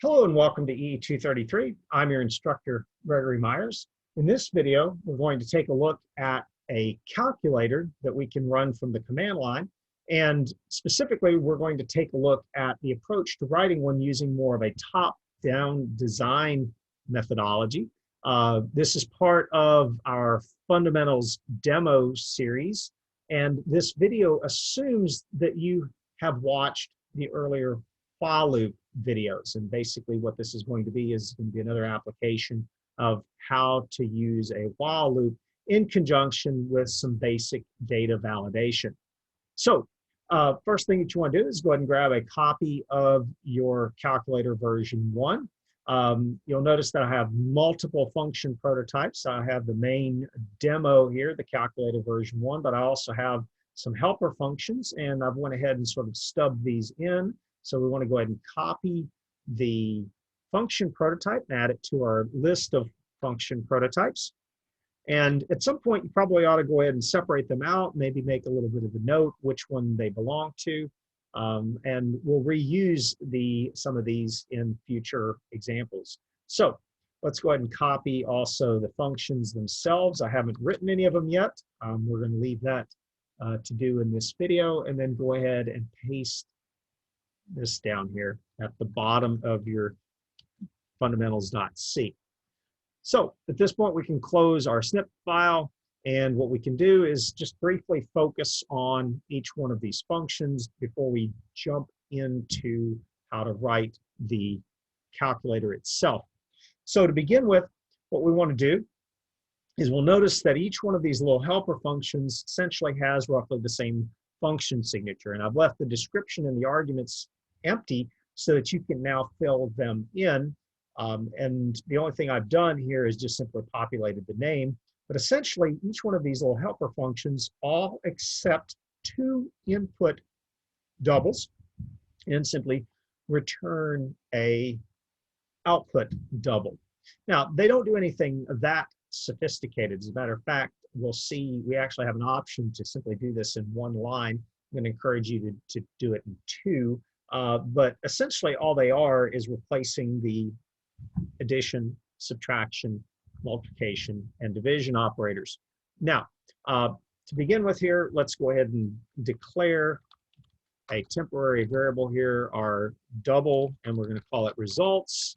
Hello and welcome to EE233. I'm your instructor, Gregory Myers. In this video, we're going to take a look at a calculator that we can run from the command line. And specifically, we're going to take a look at the approach to writing one using more of a top-down design methodology. This is part of our fundamentals demo series. And this video assumes that you have watched the earlier while loop videos, and basically what this is going to be another application of how to use a while loop in conjunction with some basic data validation. So first thing that you want to do is go ahead and grab a copy of your calculator version 1. You'll notice that I have multiple function prototypes. I have the main demo here, the calculator version 1, but I also have some helper functions, and I've went ahead and sort of stubbed these in. So we want to go ahead and copy the function prototype and add it to our list of function prototypes. And at some point, you probably ought to go ahead and separate them out, maybe make a little bit of a note which one they belong to. And we'll reuse some of these in future examples. So let's go ahead and copy also the functions themselves. I haven't written any of them yet. We're going to leave that to do in this video, and then go ahead and paste this down here at the bottom of your fundamentals.c. So at this point, we can close our snip file, and what we can do is just briefly focus on each one of these functions before we jump into how to write the calculator itself. So to begin with, what we want to do is we'll notice that each one of these little helper functions essentially has roughly the same function signature, and I've left the description and the arguments empty so that you can now fill them in. And the only thing I've done here is just simply populated the name. But essentially, each one of these little helper functions all accept two input doubles and simply return a output double. Now, they don't do anything that sophisticated. As a matter of fact, we'll see we actually have an option to simply do this in one line. I'm going to encourage you to do it in two. But essentially, all they are is replacing the addition, subtraction, multiplication, and division operators. Now, to begin with here, let's go ahead and declare a temporary variable here, our double, and we're going to call it results.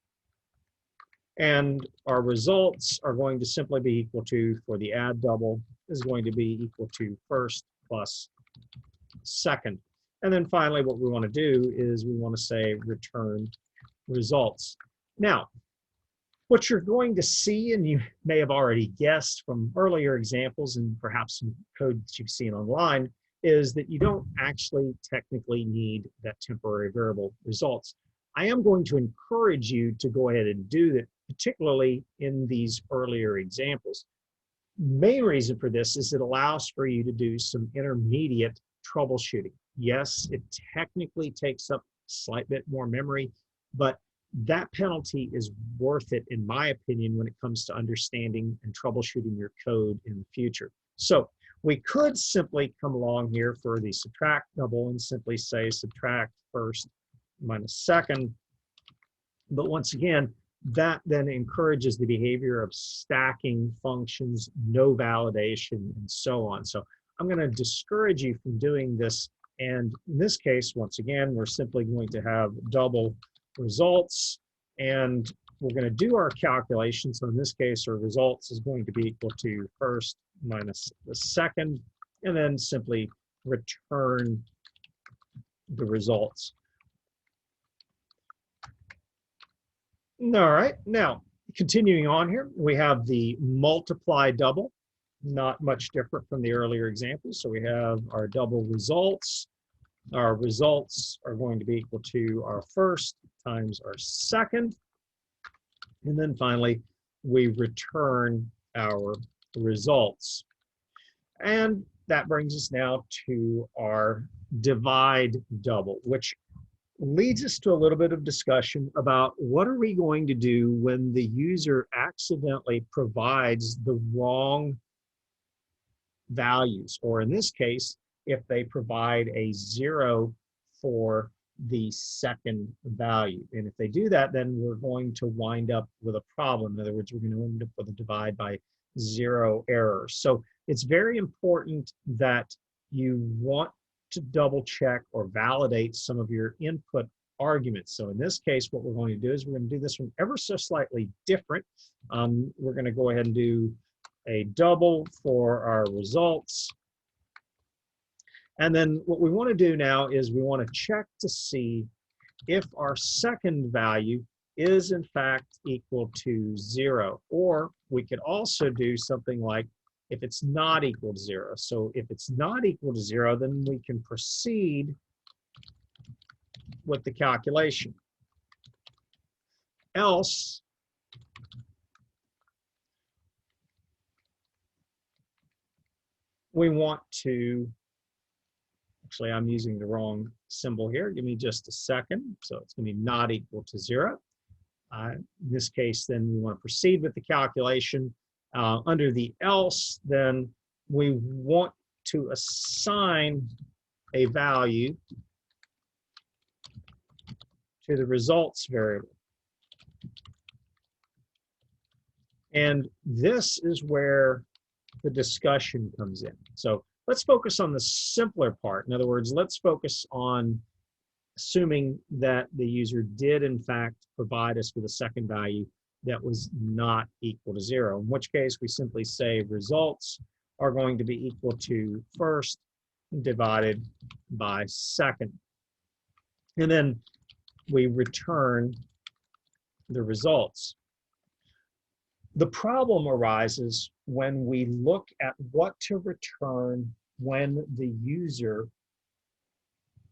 And our results are going to simply be equal to, for the add double, is going to be equal to first plus second. And then finally, what we want to do is we want to say return results. Now, what you're going to see, and you may have already guessed from earlier examples and perhaps some code that you've seen online, is that you don't actually technically need that temporary variable results. I am going to encourage you to go ahead and do that, particularly in these earlier examples. Main reason for this is it allows for you to do some intermediate troubleshooting. Yes, it technically takes up a slight bit more memory, but that penalty is worth it, in my opinion, when it comes to understanding and troubleshooting your code in the future. So we could simply come along here for the subtract double and simply say subtract first minus second. But once again, that then encourages the behavior of stacking functions, no validation, and so on. So I'm going to discourage you from doing this. And in this case, once again, we're simply going to have double results, and we're going to do our calculation. So in this case, our results is going to be equal to first minus the second, and then simply return the results. All right, now continuing on here, we have the multiply double. Not much different from the earlier examples. So we have our double results. Our results are going to be equal to our first times our second. And then finally, we return our results. And that brings us now to our divide double, which leads us to a little bit of discussion about what are we going to do when the user accidentally provides the wrong values, or in this case, if they provide a 0 for the second value. And if they do that, then we're going to wind up with a problem. In other words, we're going to end up with a divide by zero error. So it's very important that you want to double check or validate some of your input arguments. So in this case, what we're going to do is we're going to do this one ever so slightly different. We're going to go ahead and do a double for our results. And then what we want to do now is we want to check to see if our second value is in fact equal to 0. Or we could also do something like if it's not equal to 0. So if it's not equal to 0, then we can proceed with the calculation. Else, we want to, actually I'm using the wrong symbol here. Give me just a second. So it's going to be not equal to 0. In this case, then we want to proceed with the calculation. Under the else, then we want to assign a value to the results variable. And this is where the discussion comes in. So let's focus on the simpler part. In other words, let's focus on assuming that the user did in fact provide us with a second value that was not equal to 0, in which case we simply say results are going to be equal to first divided by second. And then we return the results. The problem arises when we look at what to return when the user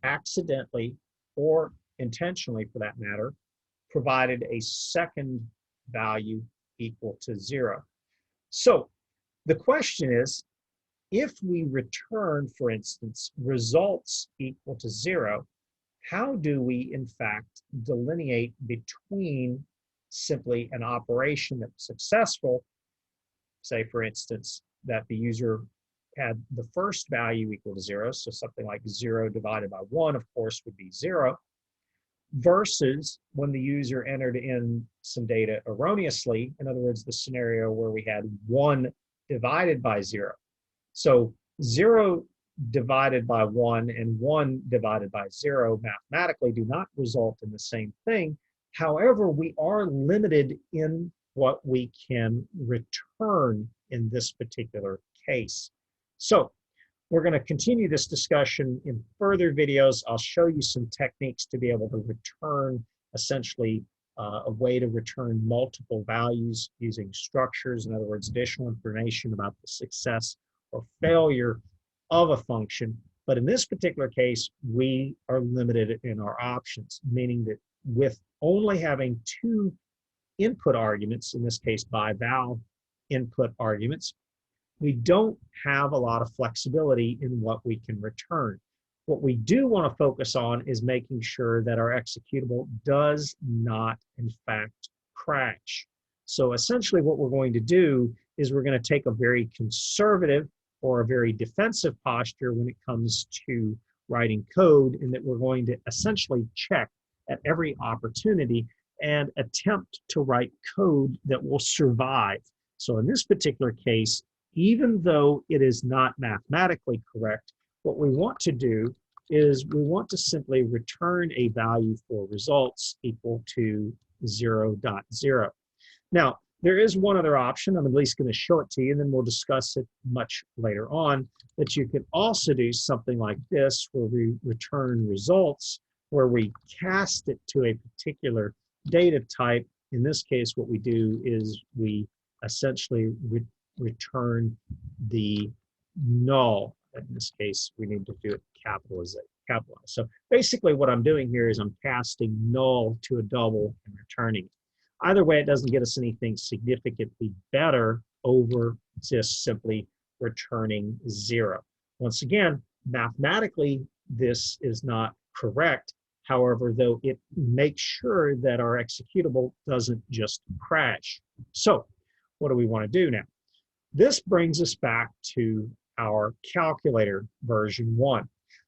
accidentally or intentionally, for that matter, provided a second value equal to 0. So the question is, if we return, for instance, results equal to 0, how do we, in fact, delineate between simply an operation that was successful, say, for instance, that the user had the first value equal to 0, so something like 0 divided by 1, of course, would be 0, versus when the user entered in some data erroneously, in other words, the scenario where we had 1 divided by 0. So 0 divided by 1 and 1 divided by 0 mathematically do not result in the same thing. However, we are limited in what we can return in this particular case. So we're going to continue this discussion in further videos. I'll show you some techniques to be able to return essentially a way to return multiple values using structures. In other words, additional information about the success or failure of a function. But in this particular case, we are limited in our options, meaning that with only having 2 input arguments, in this case by-val input arguments, we don't have a lot of flexibility in what we can return. What we do want to focus on is making sure that our executable does not, in fact, crash. So essentially what we're going to do is we're going to take a very conservative or a very defensive posture when it comes to writing code, in that we're going to essentially check at every opportunity and attempt to write code that will survive. So in this particular case, even though it is not mathematically correct, what we want to do is we want to simply return a value for results equal to 0.0. Now, there is one other option. I'm at least going to show it to you, and then we'll discuss it much later on, that you could also do something like this, where we return results, where we cast it to a particular data type. In this case, what we do is we essentially return the null. In this case, we need to do it capitalized. So basically what I'm doing here is I'm casting null to a double and returning it. Either way, it doesn't get us anything significantly better over just simply returning 0. Once again, mathematically, this is not correct. However, though, it makes sure that our executable doesn't just crash. So what do we want to do now? This brings us back to our calculator version 1.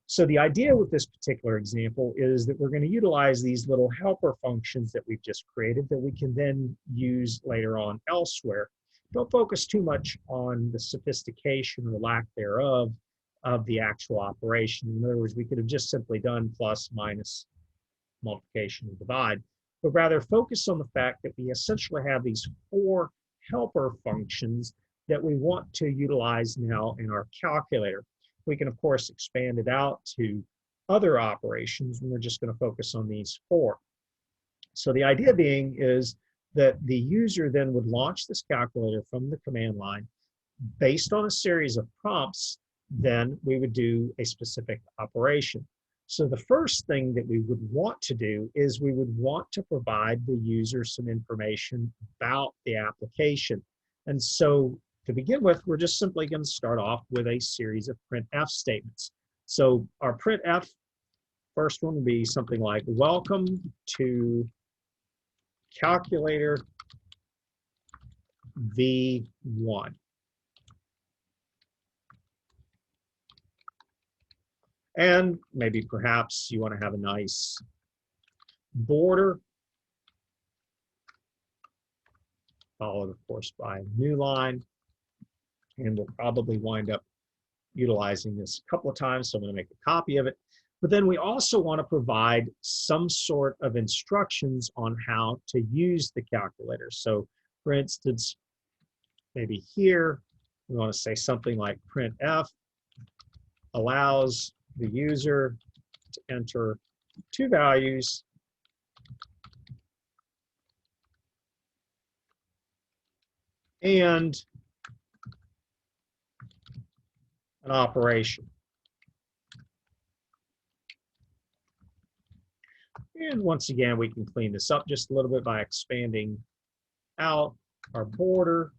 So the idea with this particular example is that we're going to utilize these little helper functions that we've just created that we can then use later on elsewhere. Don't focus too much on the sophistication or lack thereof of the actual operation. In other words, we could have just simply done plus, minus, multiplication, and divide, but rather focus on the fact that we essentially have these 4 helper functions that we want to utilize now in our calculator. We can, of course, expand it out to other operations, and we're just going to focus on these 4. So the idea being is that the user then would launch this calculator from the command line. Based on a series of prompts, then we would do a specific operation. So the first thing that we would want to do is we would want to provide the user some information about the application. And so to begin with, we're just simply going to start off with a series of printf statements. So our printf, first one will be something like, welcome to calculator V1. And maybe perhaps you want to have a nice border, followed, of course, by a new line. And we'll probably wind up utilizing this a couple of times, so I'm going to make a copy of it. But then we also want to provide some sort of instructions on how to use the calculator. So, for instance, maybe here, we want to say something like printf allows the user to enter 2 values and an operation. And once again, we can clean this up just a little bit by expanding out our border.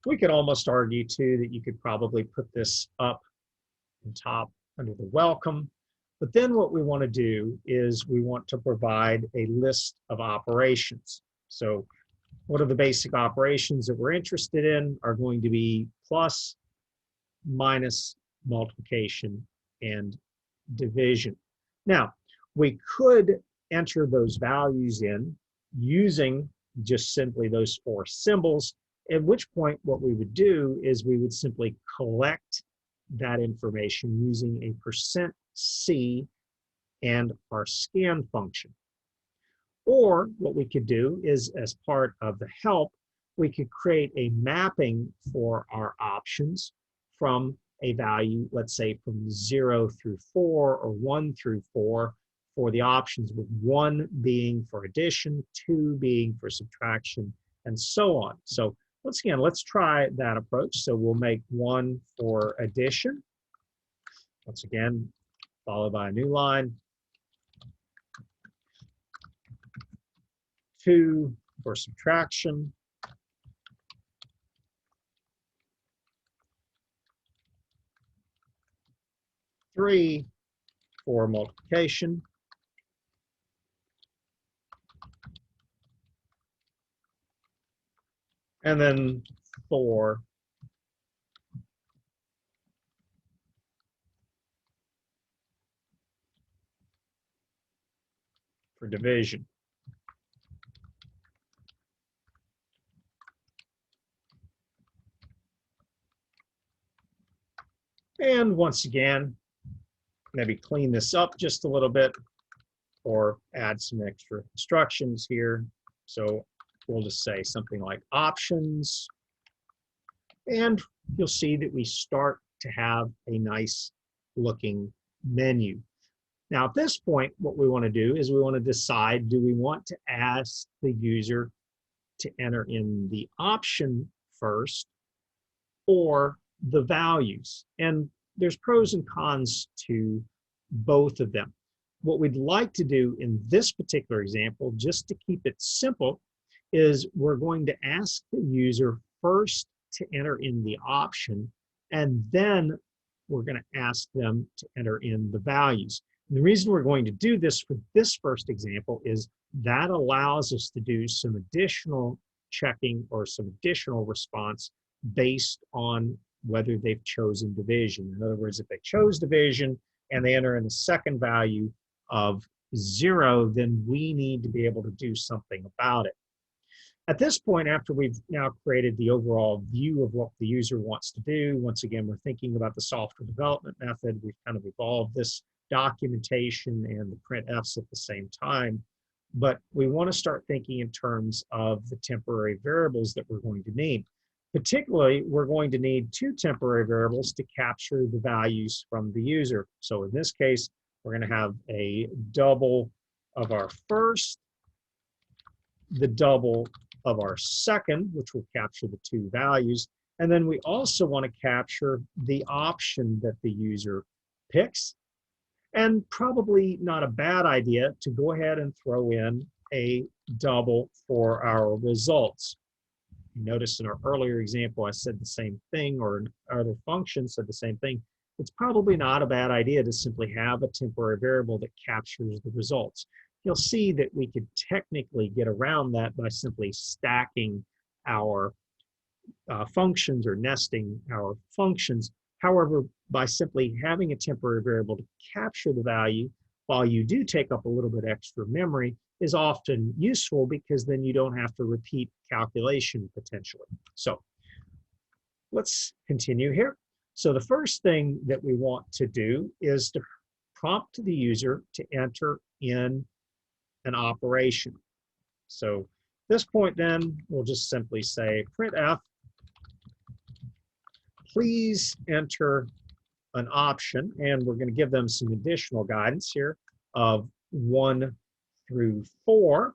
We could almost argue too that you could probably put this up on top under the welcome. But then what we want to do is we want to provide a list of operations. So what are the basic operations that we're interested in are going to be plus, minus, multiplication, and division. Now, we could enter those values in using just simply those 4 symbols, at which point what we would do is we would simply collect that information using a %C and our scan function. Or what we could do is, as part of the help, we could create a mapping for our options from a value, let's say from 0 through 4 or 1 through 4 for the options, with 1 being for addition, 2 being for subtraction, and so on. So once again, let's try that approach. So we'll make 1 for addition. Once again, followed by a new line. 2 for subtraction. 3 for multiplication. And then 4 for division. And once again, maybe clean this up just a little bit or add some extra instructions here. So we'll just say something like options. And you'll see that we start to have a nice looking menu. Now at this point, what we want to do is we want to decide, do we want to ask the user to enter in the option first or the values? And there's pros and cons to both of them. What we'd like to do in this particular example, just to keep it simple, is we're going to ask the user first to enter in the option, and then we're going to ask them to enter in the values. And the reason we're going to do this for this first example is that allows us to do some additional checking or some additional response based on whether they've chosen division. In other words, if they chose division and they enter in the second value of 0, then we need to be able to do something about it. At this point, after we've now created the overall view of what the user wants to do, once again, we're thinking about the software development method. We've kind of evolved this documentation and the printfs at the same time. But we want to start thinking in terms of the temporary variables that we're going to need. Particularly, we're going to need 2 temporary variables to capture the values from the user. So in this case, we're going to have a double of our first, the double of our second, which will capture the 2 values. And then we also want to capture the option that the user picks. And probably not a bad idea to go ahead and throw in a double for our results. You notice in our earlier example, I said the same thing, or other functions said the same thing. It's probably not a bad idea to simply have a temporary variable that captures the results. You'll see that we could technically get around that by simply stacking our functions or nesting our functions. However, by simply having a temporary variable to capture the value, while you do take up a little bit extra memory, is often useful because then you don't have to repeat calculation potentially. So let's continue here. So the first thing that we want to do is to prompt the user to enter in an operation. So at this point then, we'll just simply say printf, please enter an option, and we're going to give them some additional guidance here of 1 through 4.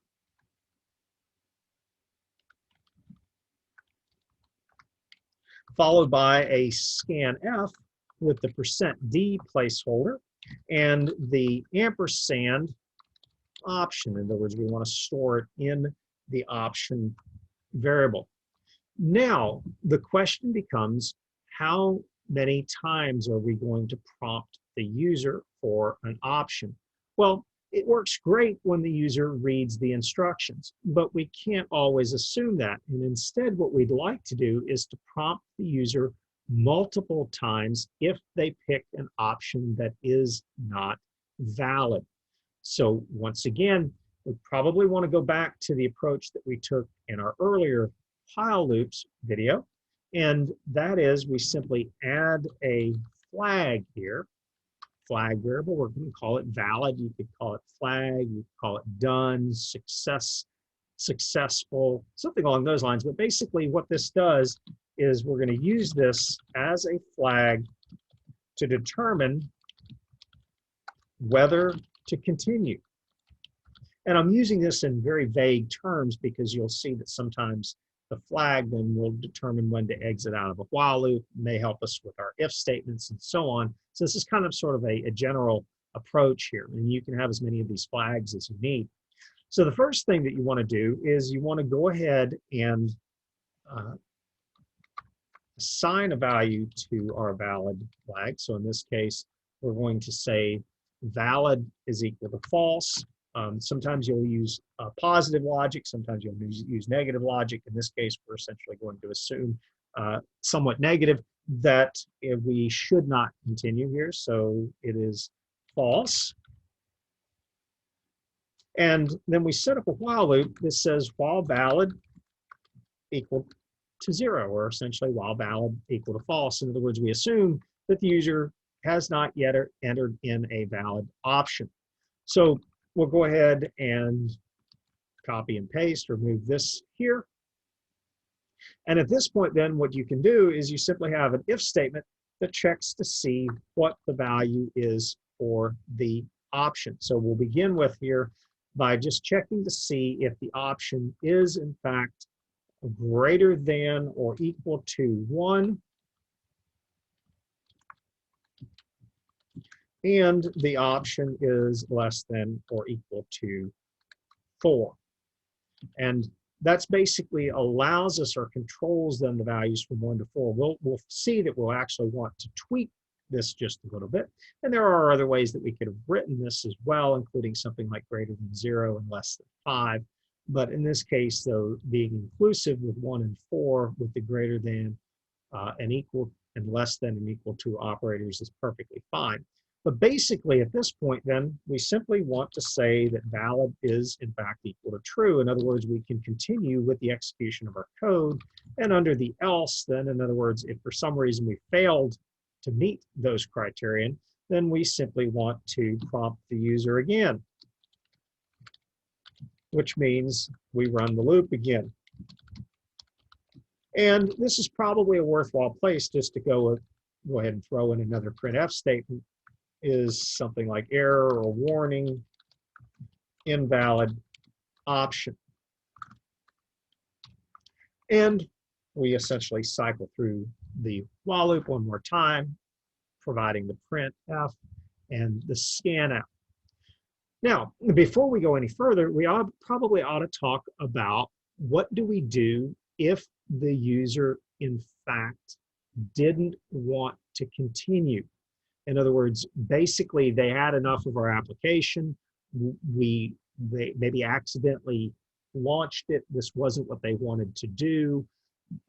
Followed by a scanf with the %d placeholder and the ampersand option. In other words, we want to store it in the option variable. Now, the question becomes, how many times are we going to prompt the user for an option? Well, it works great when the user reads the instructions, but we can't always assume that. And instead, what we'd like to do is to prompt the user multiple times if they pick an option that is not valid. So once again, we probably want to go back to the approach that we took in our earlier while loops video. And that is, we simply add a flag here. Flag variable, we're going to call it valid. You could call it flag, you could call it done, successful, something along those lines. But basically what this does is we're going to use this as a flag to determine whether to continue. And I'm using this in very vague terms because you'll see that sometimes the flag then will determine when to exit out of a while loop, may help us with our if statements and so on. So this is kind of sort of a general approach here, and you can have as many of these flags as you need. So the first thing that you want to do is you want to go ahead and assign a value to our valid flag. So in this case, we're going to say valid is equal to false. Sometimes you'll use positive logic, sometimes you'll use negative logic. In this case, we're essentially going to assume somewhat negative that we should not continue here, so it is false. And then we set up a while loop that says while valid equal to 0, or essentially while valid equal to false. In other words, we assume that the user has not yet entered in a valid option. So we'll go ahead and copy and paste, remove this here. And at this point then, what you can do is you simply have an if statement that checks to see what the value is for the option. So we'll begin with here by just checking to see if the option is in fact greater than or equal to 1. And the option is less than or equal to 4. And that's basically allows us or controls then the values from 1 to 4. We'll see that we'll actually want to tweak this just a little bit. And there are other ways that we could have written this as well, including something like greater than 0 and less than 5. But in this case, though, being inclusive with 1 and 4 with the greater than and equal and less than and equal to operators is perfectly fine. But basically, at this point, then, we simply want to say that valid is, in fact, equal to true. In other words, we can continue with the execution of our code. And under the else, then, in other words, if for some reason we failed to meet those criterion, then we simply want to prompt the user again, which means we run the loop again. And this is probably a worthwhile place just to go ahead and throw in another printf statement, is something like error or warning, invalid option. And we essentially cycle through the while loop one more time, providing the printf and the scanf. Now, before we go any further, we probably ought to talk about what do we do if the user, in fact, didn't want to continue. In other words, basically, they had enough of our application. They maybe accidentally launched it. This wasn't what they wanted to do.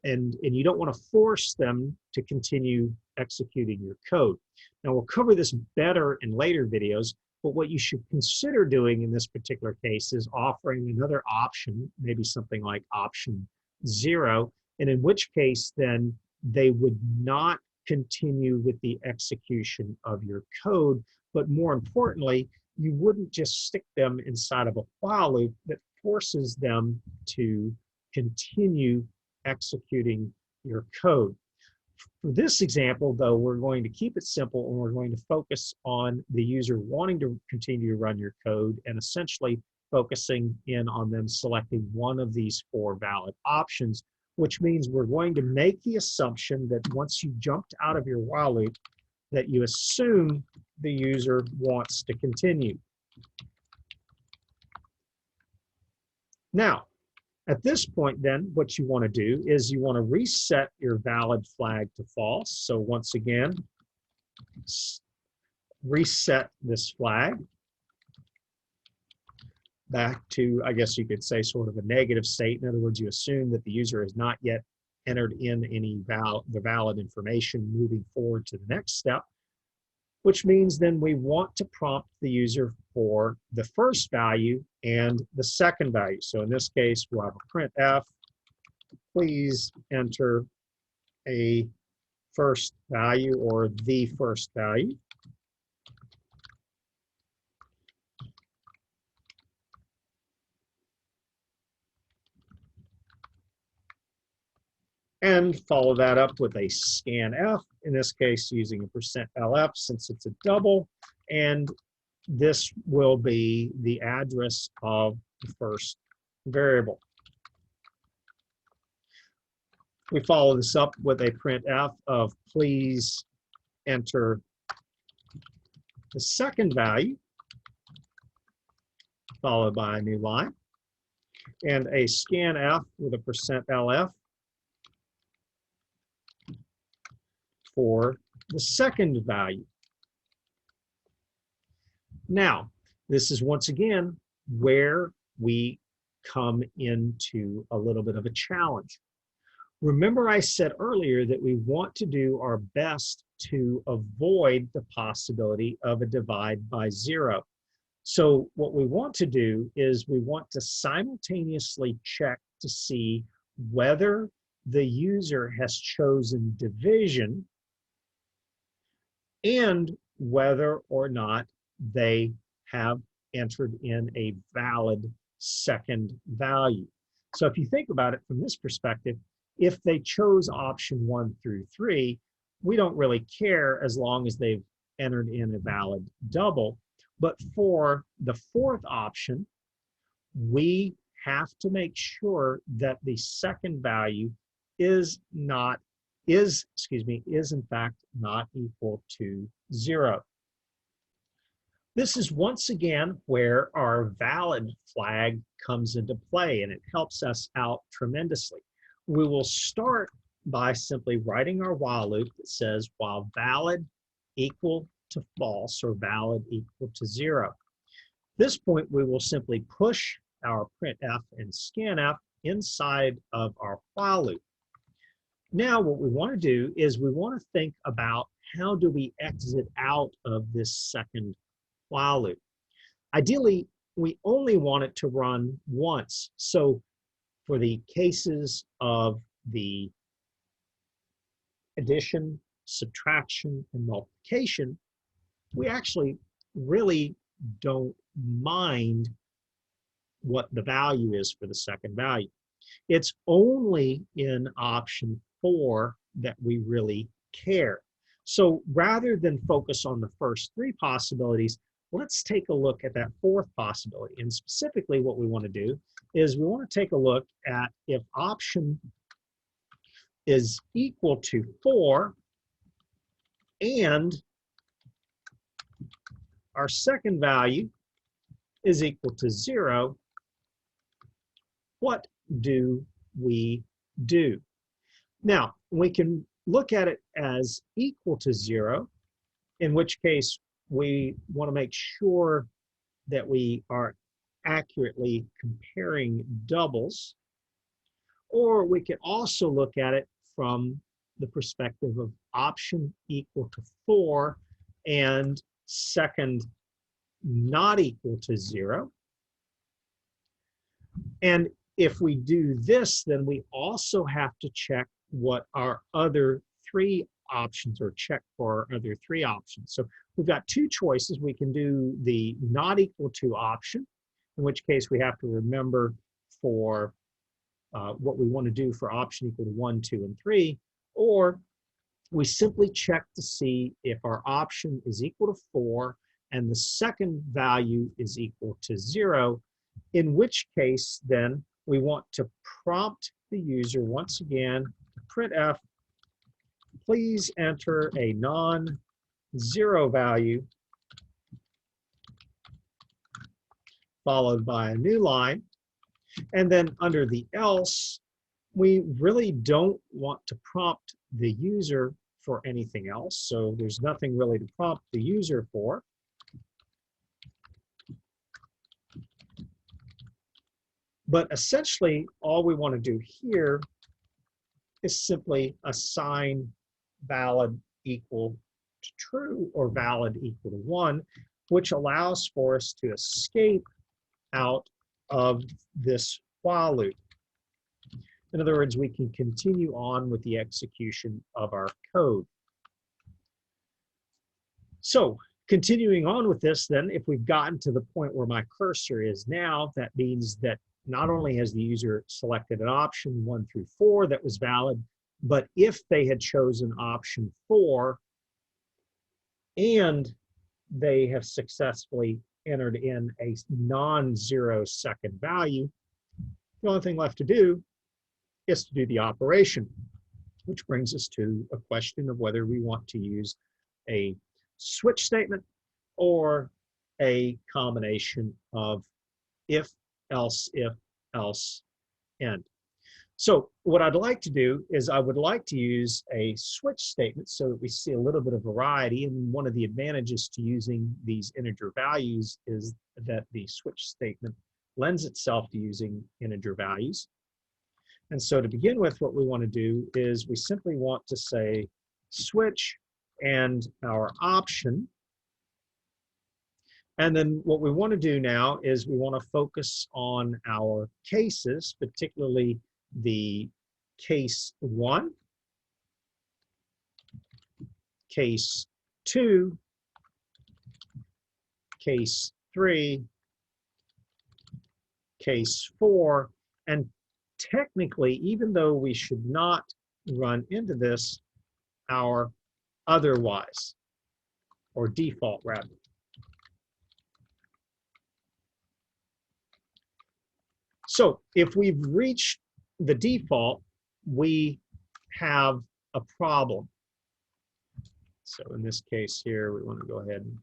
And you don't want to force them to continue executing your code. Now, we'll cover this better in later videos, but what you should consider doing in this particular case is offering another option, maybe something like option 0, and in which case then they would not continue with the execution of your code, but more importantly, you wouldn't just stick them inside of a while loop that forces them to continue executing your code. For this example, though, we're going to keep it simple and we're going to focus on the user wanting to continue to run your code and essentially focusing in on them selecting one of these 4 valid options, which means we're going to make the assumption that once you jumped out of your while loop, that you assume the user wants to continue. Now, at this point, then, what you want to do is you want to reset your valid flag to false. So once again, reset this flag back to, I guess you could say, sort of a negative state. In other words, you assume that the user has not yet entered in any valid information moving forward to the next step, which means then we want to prompt the user for the first value and the second value. So in this case, we'll have a printf, please enter a first value or the first value. And follow that up with a scanf, in this case using a %lf since it's a double, and this will be the address of the first variable. We follow this up with a printf of please enter the second value, followed by a new line, and a scanf with a %lf for the second value. Now, this is once again where we come into a little bit of a challenge. Remember, I said earlier that we want to do our best to avoid the possibility of a divide by 0. So what we want to do is we want to simultaneously check to see whether the user has chosen division and whether or not they have entered in a valid second value. So if you think about it from this perspective, if they chose option 1 through 3, we don't really care as long as they've entered in a valid double. But for the fourth option, we have to make sure that the second value is in fact not equal to 0. This is once again where our valid flag comes into play, and it helps us out tremendously. We will start by simply writing our while loop that says while valid equal to false or valid equal to 0. At this point, we will simply push our printf and scanf inside of our while loop. Now what we want to do is we want to think about how do we exit out of this second while loop. Ideally, we only want it to run once. So for the cases of the addition, subtraction, and multiplication, we actually really don't mind what the value is for the second value. It's only in option 4 that we really care. So rather than focus on the first 3 possibilities, let's take a look at that 4th possibility. And specifically what we want to do is we want to take a look at if option is equal to 4 and our second value is equal to 0, what do we do? Now, we can look at it as equal to 0, in which case we want to make sure that we are accurately comparing doubles. Or we can also look at it from the perspective of option equal to 4 and second not equal to 0. And if we do this, then we also have to check what our other 3 options, or check for our other 3 options. So we've got 2 choices. We can do the not equal to option, in which case we have to remember for what we want to do for option equal to 1, 2, and 3, or we simply check to see if our option is equal to 4 and the second value is equal to 0, in which case then we want to prompt the user once again to printf, please enter a non-zero value followed by a new line. And then under the else, we really don't want to prompt the user for anything else. So there's nothing really to prompt the user for. But essentially, all we want to do here is simply assign valid equal to true or valid equal to 1, which allows for us to escape out of this while loop. In other words, we can continue on with the execution of our code. So continuing on with this, then, if we've gotten to the point where my cursor is now, that means that not only has the user selected an option 1 through 4 that was valid, but if they had chosen option 4 and they have successfully entered in a non-zero second value, the only thing left to do is to do the operation, which brings us to a question of whether we want to use a switch statement or a combination of if, else, end. So what I'd like to do is I would like to use a switch statement so that we see a little bit of variety. And one of the advantages to using these integer values is that the switch statement lends itself to using integer values. And so to begin with, what we want to do is we simply want to say switch and our option. And then what we want to do now is we want to focus on our cases, particularly the case 1, case 2, case 3, case 4, and technically, even though we should not run into this, our otherwise, or default rather. So if we've reached the default, we have a problem. So in this case here, we want to go ahead and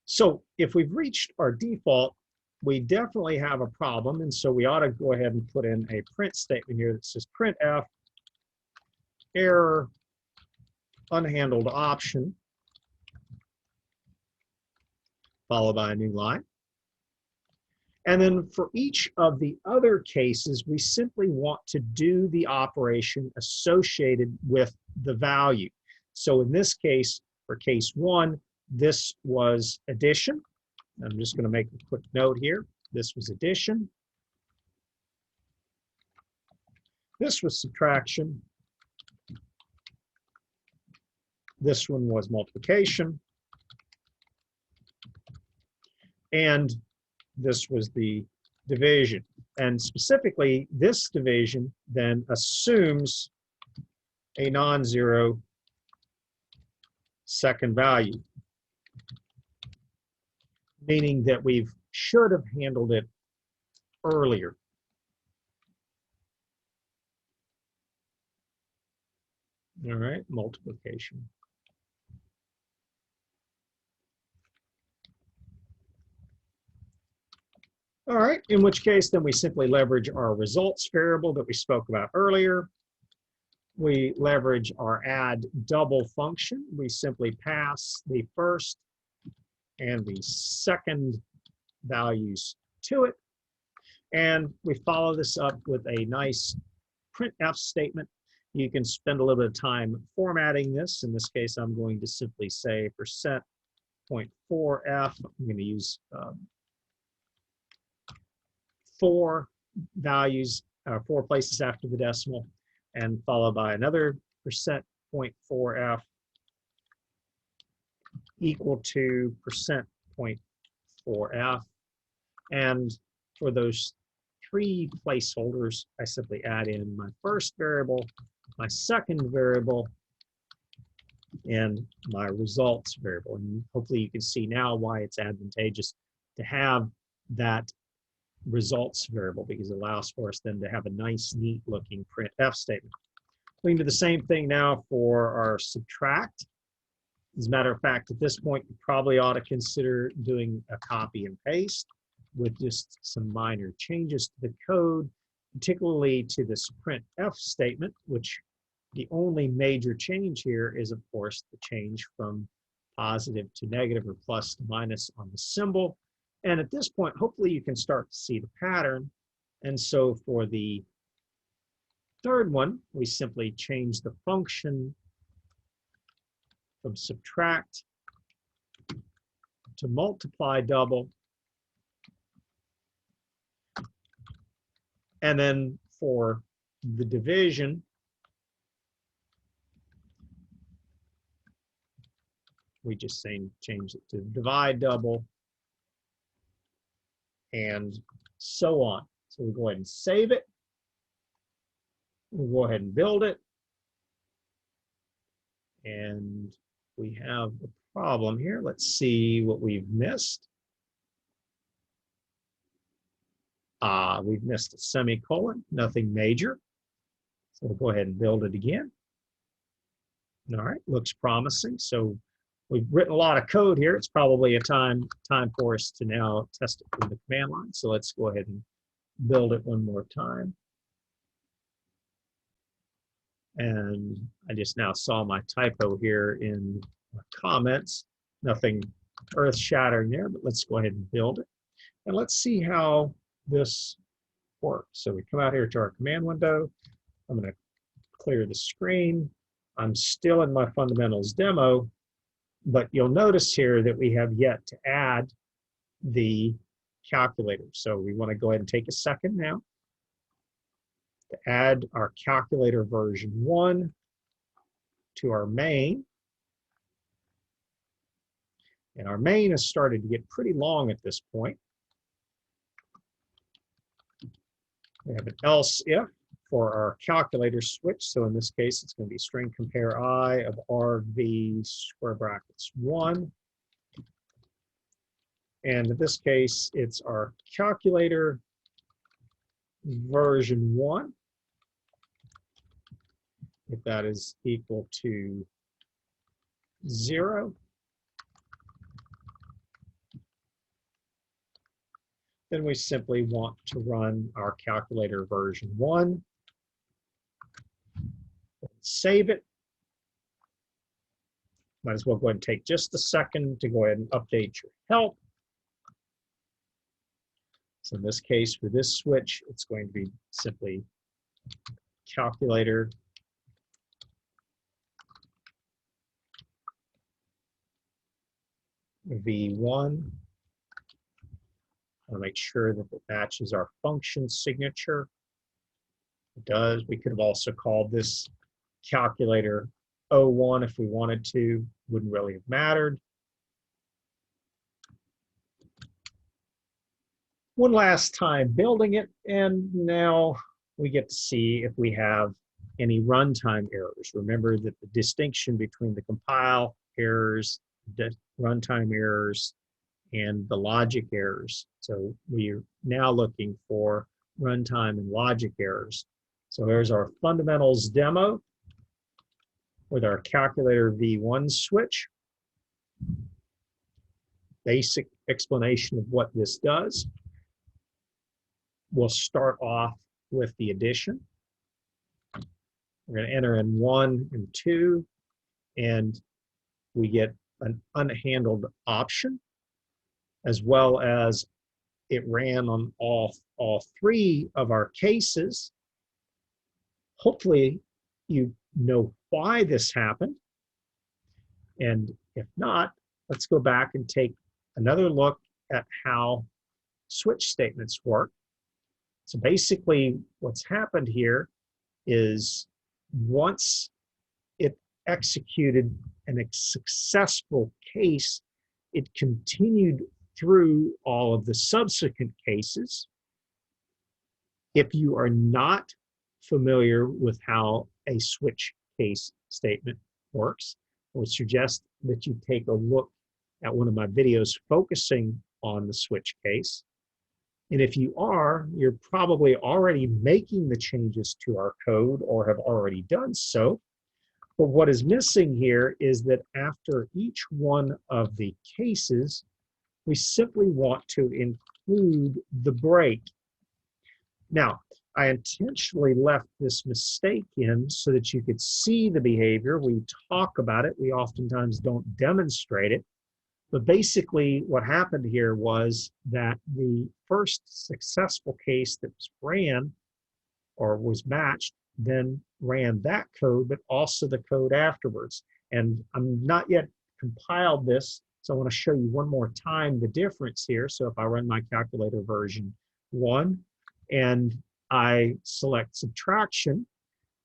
so if we've reached our default, we definitely have a problem, and so we ought to go ahead and put in a print statement here that says printf error unhandled option followed by a new line. And then for each of the other cases, we simply want to do the operation associated with the value. So in this case, for case 1, this was addition. I'm just going to make a quick note here. This was addition. This was subtraction. This one was multiplication. And this was the division. And specifically, this division then assumes a non-zero second value, meaning that we should have handled it earlier. All right, multiplication. All right, in which case then we simply leverage our results variable that we spoke about earlier. We leverage our add double function. We simply pass the first and the second values to it. And we follow this up with a nice printf statement. You can spend a little bit of time formatting this. In this case, I'm going to simply say %.4f. I'm going to use 4 values, 4 places after the decimal, and followed by another %.4f equal to %.4f. And for those 3 placeholders, I simply add in my first variable, my second variable, and my results variable. And hopefully you can see now why it's advantageous to have that results variable, because it allows for us then to have a nice, neat looking printf statement. We can do the same thing now for our subtract. As a matter of fact, at this point, you probably ought to consider doing a copy and paste with just some minor changes to the code, particularly to this printf statement, which the only major change here is, of course, the change from positive to negative or plus to minus on the symbol. And at this point, hopefully you can start to see the pattern. And so for the third one, we simply change the function from subtract to multiply double. And then for the division, we just change it to divide double, and so on. So we'll go ahead and save it. We'll go ahead and build it. And we have a problem here. Let's see what we've missed. We've missed a semicolon, nothing major. So we'll go ahead and build it again. All right, looks promising. So we've written a lot of code here. It's probably a time for us to now test it from the command line. So let's go ahead and build it one more time. And I just now saw my typo here in my comments. Nothing earth-shattering there, but let's go ahead and build it. And let's see how this works. So we come out here to our command window. I'm going to clear the screen. I'm still in my fundamentals demo, but you'll notice here that we have yet to add the calculator. So we want to go ahead and take a second now to add our calculator version 1 to our main. And our main has started to get pretty long at this point. We have an else if for our calculator switch. So in this case, it's going to be string compare I of RV square brackets 1. And in this case, it's our calculator version 1. If that is equal to 0. Then we simply want to run our calculator version 1. Save it. Might as well go ahead and take just a second to go ahead and update your help. So in this case, for this switch, it's going to be simply calculator V1. I want to make sure that it matches our function signature. It does. We could have also called this calculator O1 if we wanted to. Wouldn't really have mattered. One last time building it, and now we get to see if we have any runtime errors. Remember that the distinction between the compile errors, the runtime errors, and the logic errors. So we're now looking for runtime and logic errors. So here's our fundamentals demo with our calculator V1 switch. Basic explanation of what this does. We'll start off with the addition. We're going to enter in 1 and 2, and we get an unhandled option, as well as it ran on all 3 of our cases. Hopefully you know why this happened, and if not, let's go back and take another look at how switch statements work. So basically what's happened here is once it executed a successful case, it continued through all of the subsequent cases. If you are not familiar with how a switch case statement works, I would suggest that you take a look at one of my videos focusing on the switch case. And if you are, you're probably already making the changes to our code or have already done so. But what is missing here is that after each one of the cases, we simply want to include the break. Now, I intentionally left this mistake in so that you could see the behavior. We talk about it. We oftentimes don't demonstrate it. But basically what happened here was that the first successful case that was ran or was matched then ran that code, but also the code afterwards. And I'm not yet compiled this, so I want to show you one more time the difference here. So if I run my calculator version 1 and I select subtraction,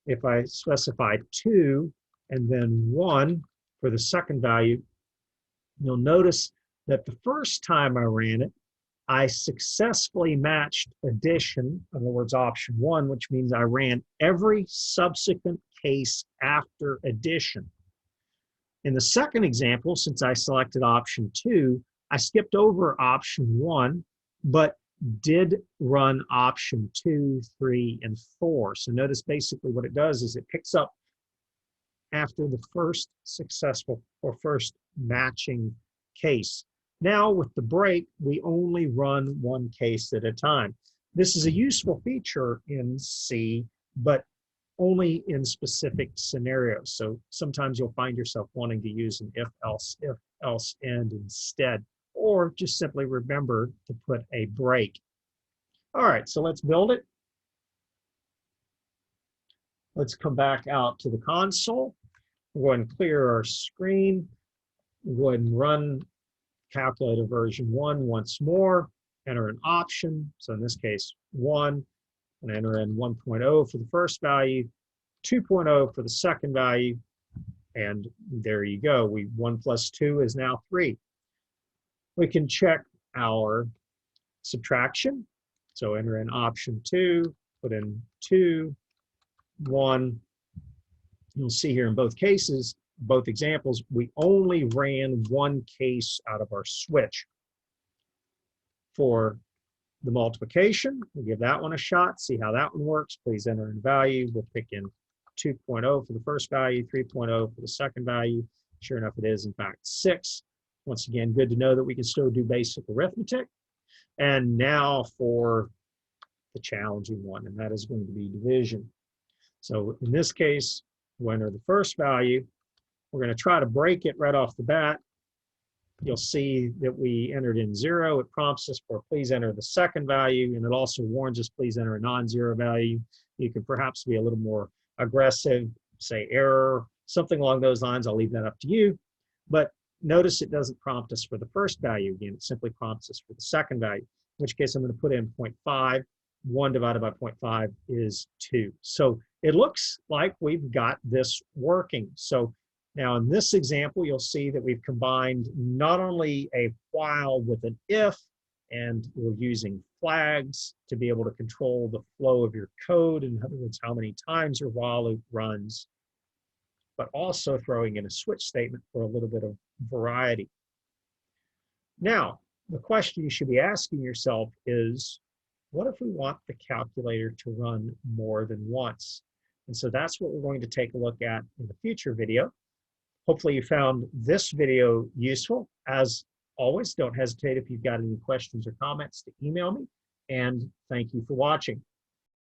if I specify 2 and then 1 for the second value, you'll notice that the first time I ran it, I successfully matched addition, in other words, option 1, which means I ran every subsequent case after addition. In the second example, since I selected option 2, I skipped over option 1, but did run option 2, 3, and 4. So notice basically what it does is it picks up after the first successful or first matching case. Now with the break, we only run one case at a time. This is a useful feature in C, but only in specific scenarios. So sometimes you'll find yourself wanting to use an if else end instead, or just simply remember to put a break. All right, so let's build it. Let's come back out to the console. We'll go ahead and clear our screen. We'll go ahead and run calculator version 1 once more, enter an option. So in this case, 1, and enter in 1.0 for the first value, 2.0 for the second value, and there you go. 1 plus 2 is now 3. We can check our subtraction. So enter in option 2, put in 2, 1. You'll see here in both cases, both examples, we only ran one case out of our switch. For the multiplication, we'll give that one a shot, see how that one works. Please enter in value. We'll pick in 2.0 for the first value, 3.0 for the second value. Sure enough, it is in fact 6. Once again, good to know that we can still do basic arithmetic. And now for the challenging one, and that is going to be division. So in this case, we'll enter the first value. We're going to try to break it right off the bat. you'll see that we entered in 0. It prompts us for please enter the second value, and it also warns us please enter a non-zero value. You could perhaps be a little more aggressive, say error, something along those lines. I'll leave that up to you. But notice it doesn't prompt us for the first value again. It simply prompts us for the second value, in which case I'm going to put in 0.5. 1 divided by 0.5 is 2. So it looks like we've got this working. So now in this example, you'll see that we've combined not only a while with an if, and we're using flags to be able to control the flow of your code. In other words, how many times your while loop runs, but also throwing in a switch statement for a little bit of variety. Now, the question you should be asking yourself is, what if we want the calculator to run more than once? And so that's what we're going to take a look at in the future video. Hopefully you found this video useful. As always, don't hesitate if you've got any questions or comments to email me. And thank you for watching.